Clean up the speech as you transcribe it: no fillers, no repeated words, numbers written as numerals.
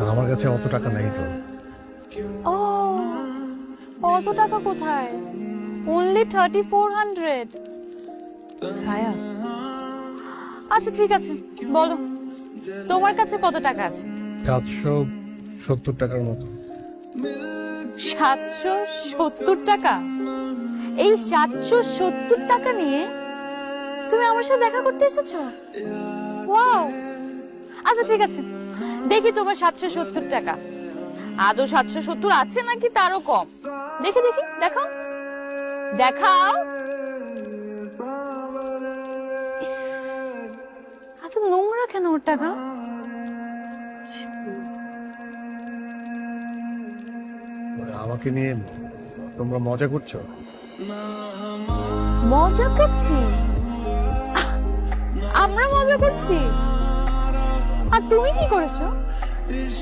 আমার কাছে অত টাকা নেই তো। ও, অত টাকা কোথায়? অনলি 3400। ভাইয়া, আচ্ছা ঠিক আছে, বলো তোমার কাছে কত টাকা আছে? 770 টাকার মতো। 770 টাকা? এই 770 টাকা নিয়ে তুমি আমার সাথে দেখা করতে এসেছো? ওয়াও! আচ্ছা ঠিক আছে, দেখি তোমার 770 টাকা আদৌ 770 আছে নাকি তারও কম। দেখি দেখি, দেখাও দেখাও। ইস, এত নোংরা কেন ওর টাকা? আমাকে নিয়ে তোমরা মজা করছো? মজা করছি? আমরা মজা করছি? আর তুমি কি করেছো?